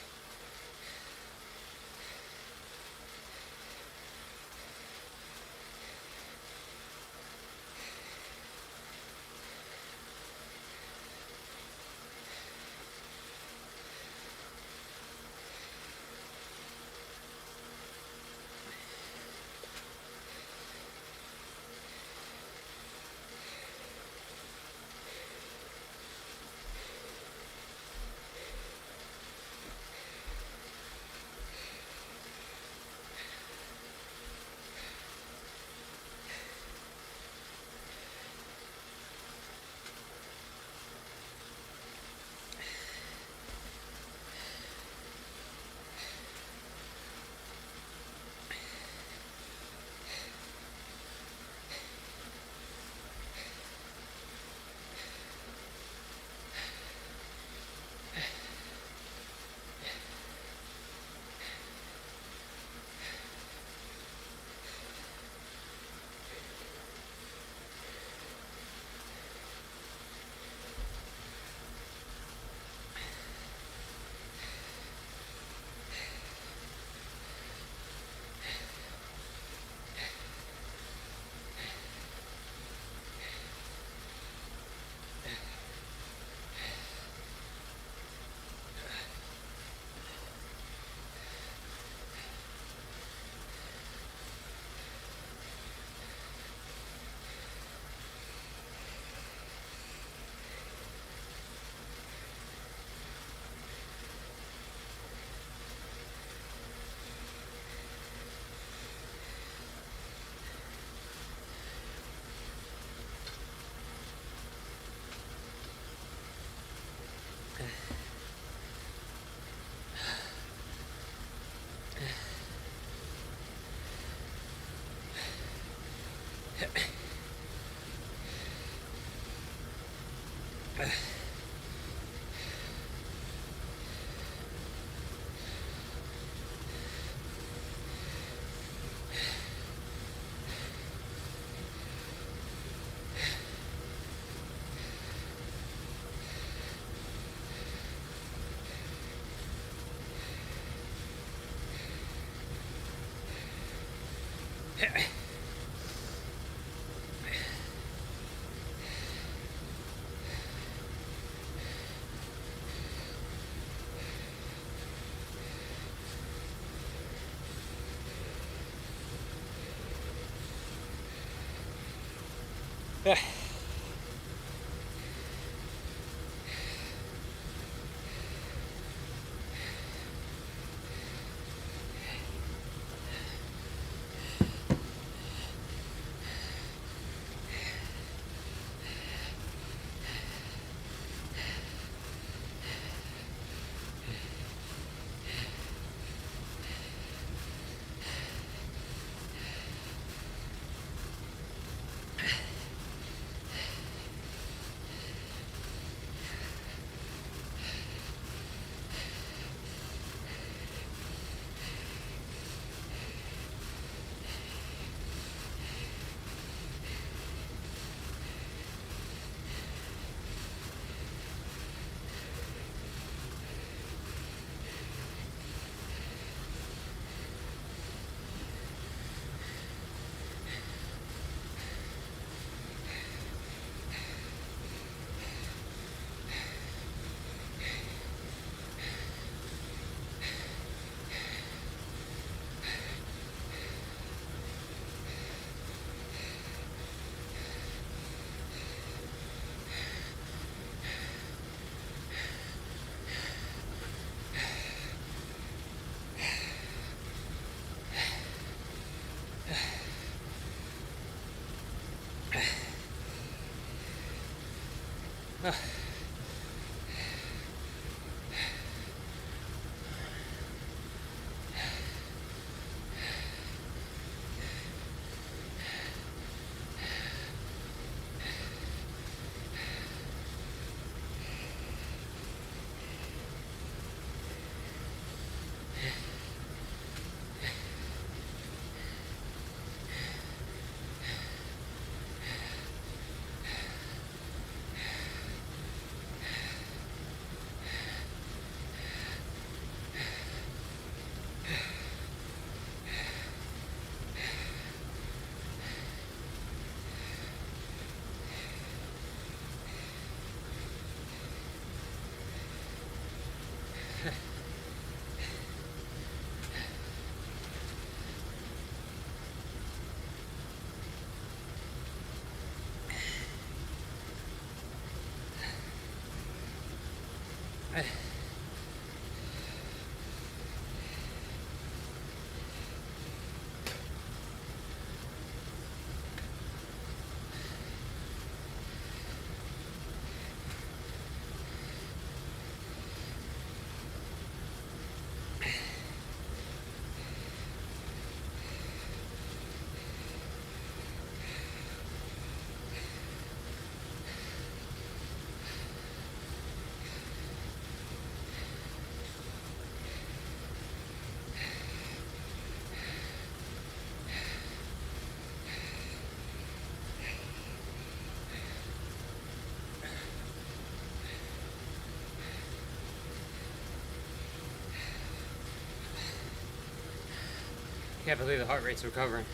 Can't believe the heart rate's recovering.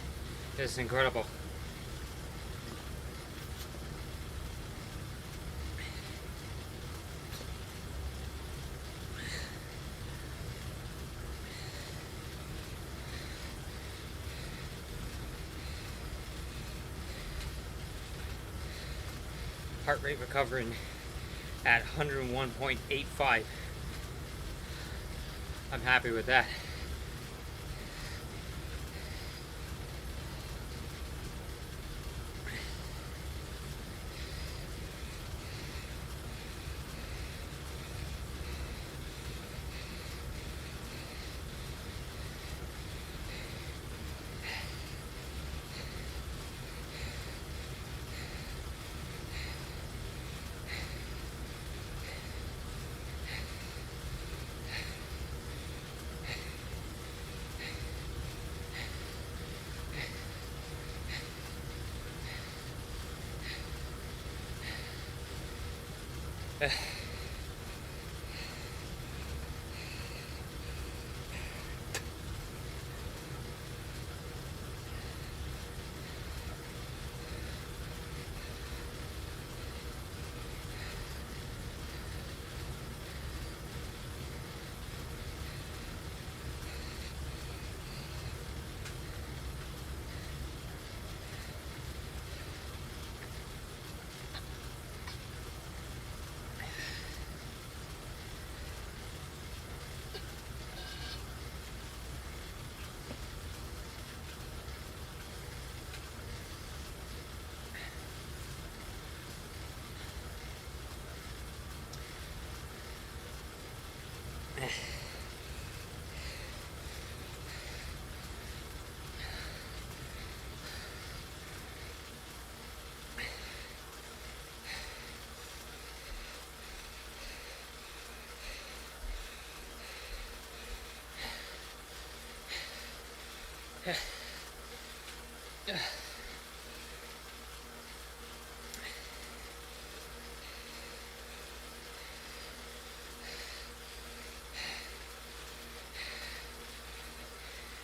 This is incredible. Heart rate recovering at 101.85. I'm happy with that.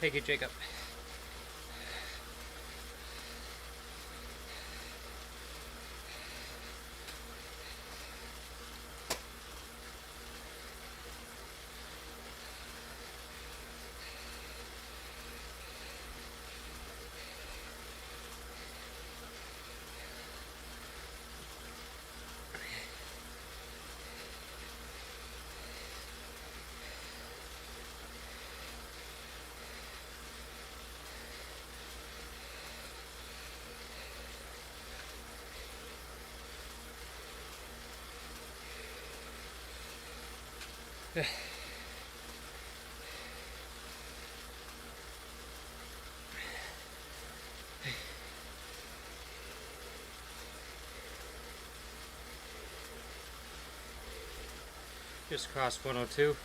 Thank you, Jacob. Just crossed 102.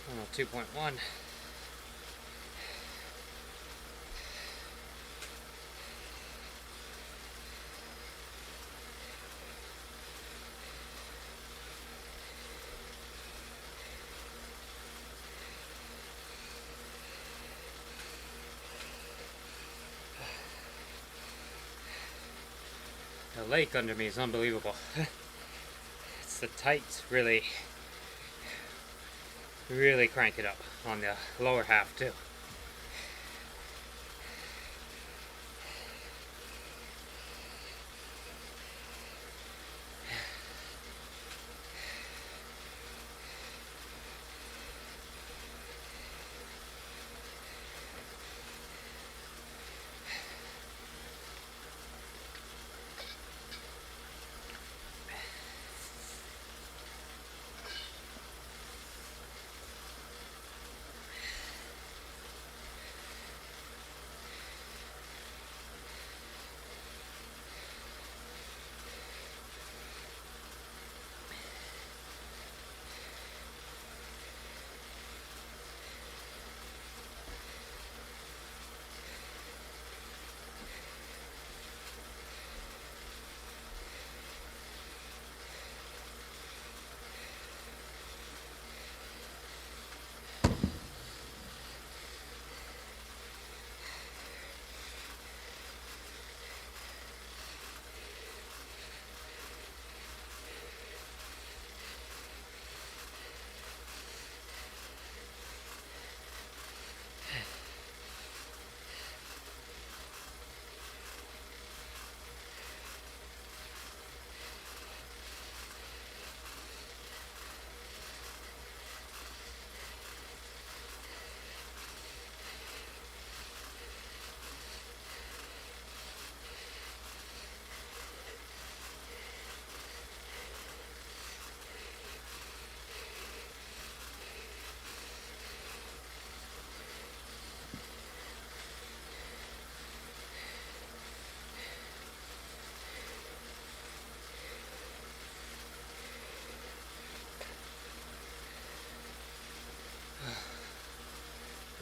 Oh, 2.1. The lake under me is unbelievable. It's the tights really crank it up on the lower half too.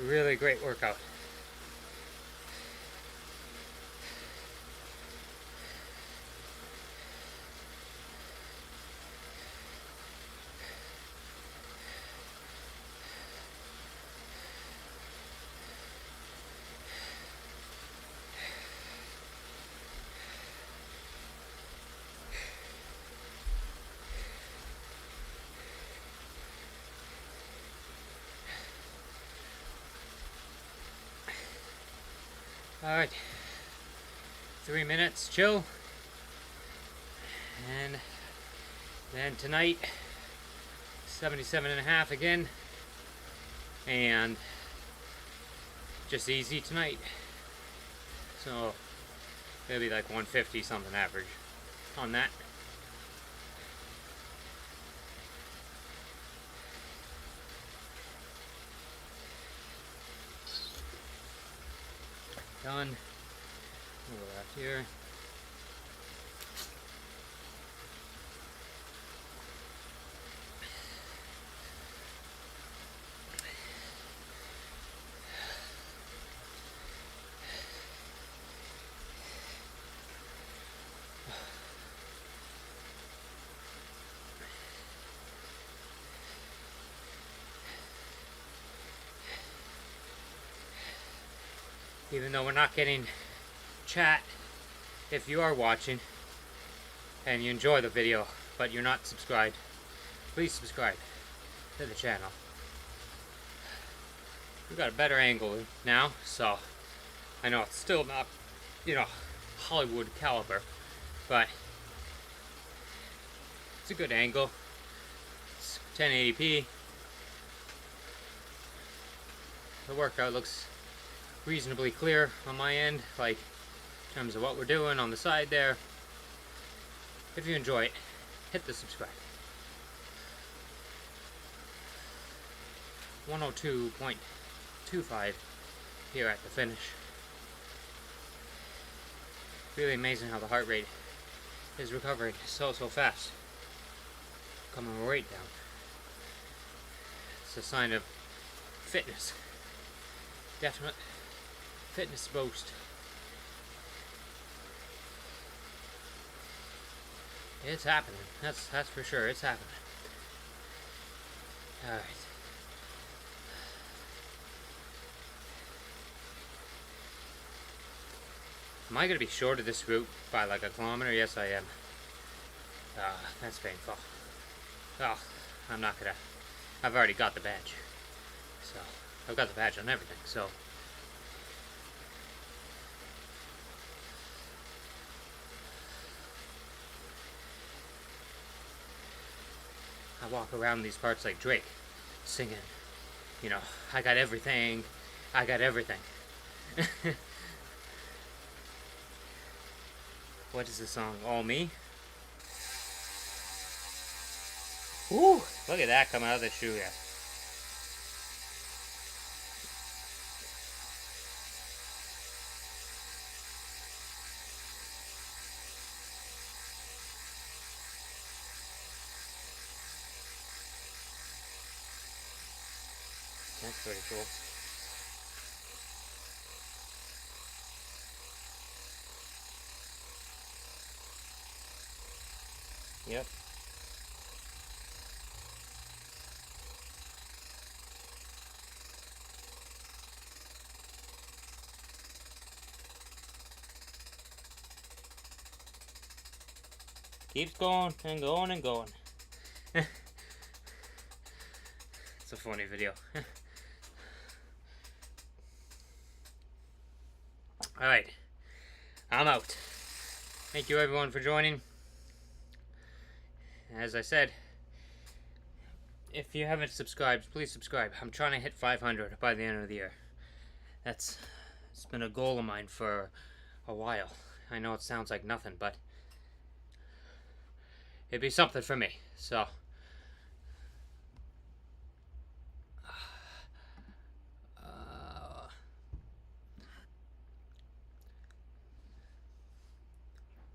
Really great workout. Alright, 3 minutes, chill, and then tonight, 77.5 again, and just easy tonight, so it'll be like 150 something average on that. Done. We'll go left here. Even though we're not getting chat, if you are watching and you enjoy the video but you're not subscribed, please subscribe to the channel. We've got a better angle now, so I know it's still not, you know, Hollywood caliber, but it's a good angle. It's 1080p. The workout looks reasonably clear on my end, like in terms of what we're doing on the side there. If you enjoy it, hit the subscribe. 102.25 here at the finish. Really amazing how the heart rate is recovering so fast. Coming right down. It's a sign of fitness. Definite fitness boost. It's happening. That's for sure. It's happening. All right. Am I gonna be short of this route by like a kilometer? Yes, I am. That's painful. Oh, I'm not gonna. I've already got the badge. So I've got the badge on everything. So. I walk around these parts like Drake, singing, you know, I got everything, I got everything. What is the song? All Me? Ooh, look at that coming out of the shoe, yeah. That's pretty cool. Yep. Keeps going and going and going. It's a funny video. Alright, I'm out. Thank you everyone for joining. As I said, if you haven't subscribed, please subscribe. I'm trying to hit 500 by the end of the year. It's been a goal of mine for a while. I know it sounds like nothing, but it'd be something for me. So